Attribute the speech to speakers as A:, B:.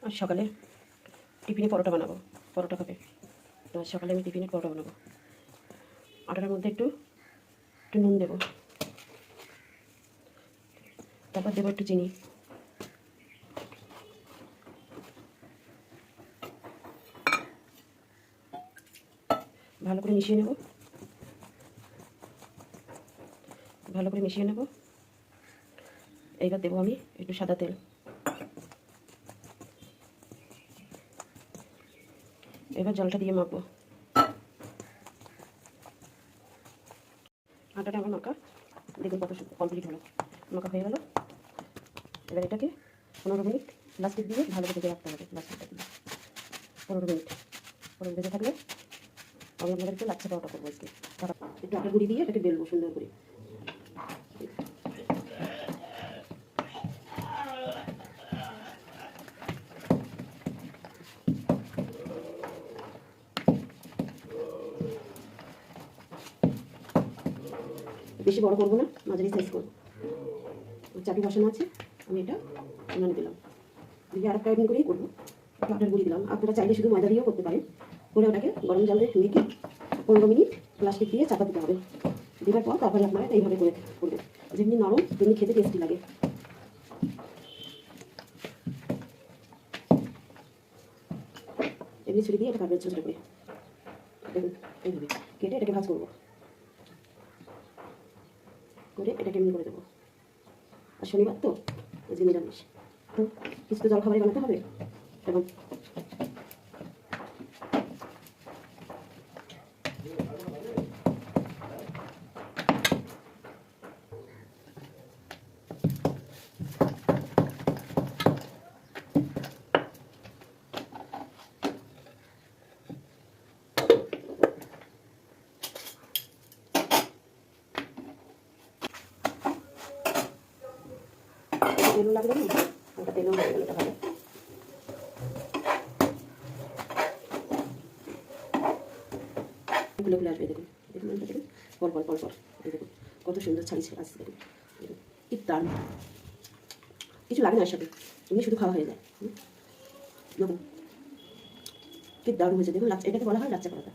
A: আর সকালে টিফিনে পরোটা বানাবো, পরোটা খাবে। তো সকালে আমি টিফিনে পরোটা বানাবো। আটার মধ্যে একটু একটু নুন দেবো, তারপর দেবো একটু চিনি, ভালো করে মিশিয়ে নেব, ভালো করে মিশিয়ে নেব। এইবার দেবো আমি একটু সাদা তেল। এবার জলটা দিয়ে মাখবো। আটাটা আমার মাখা দেখুন কত কমপ্লিট হলো, মাখা হয়ে গেল। এবার এটাকে 15 মিনিট প্লাস্টিক দিয়ে ভালো করে রাখতে হবে। প্লাস্টিকটা দিয়ে 15 মিনিট বেঁচে থাকলে আমি আপনাদেরকে লাচ্ছা পাওয়াটা করবো আজকে। একটু আটা গুঁড়ি দিয়ে এটাকে বেলবো সুন্দর করে। বেশি বড় করবো না, মাঝারি সাইজ করবো। চাটু বসানো আছে, আমি এটা উনানে দিলাম, দিয়ে আর একটা এমনি করেই করবো। একটু আটার গুঁড়ি দিলাম। আপনারা চাইলে শুধু ময়দা দিয়েও করতে পারেন। করে ওটাকে গরম জলে মেখে 15 মিনিট প্লাস্টিক দিয়ে চাপা দিতে হবে। দেওয়ার পর তারপরে আপনারা এইভাবে করে করবেন, যেমনি নরম তেমনি খেতে টেস্টি লাগে। এমনি ছুরি দিয়ে এটা কাটবে ছোটো ছোটো করে, দেখুন এইভাবে কেটে এটাকে ভাজ করবো, করে এটাকে এমনি করে দেবো। আর শনিবার তো আজকে নিরামিষ, তো কিছু তো জলখাবারই বানাতে হবে। এবং তেলও লাগবে না, ওটা তেলও হয়ে গেল, এটা ভালো। খুলে খুলে আসবে, দেখুন দেখুন দেখুন, পর পর পর পর দেখুন কত সুন্দর ছাড়িয়ে আসছে। দেখুন দেখুন কি দারুণ, কিছু লাগে না এর সাথে, এমনি শুধু খাওয়া হয়ে যায়। দেখুন কি দারুণ হয়েছে, দেখুন এটাকে বলা হয় লাচ্ছা পরোটা।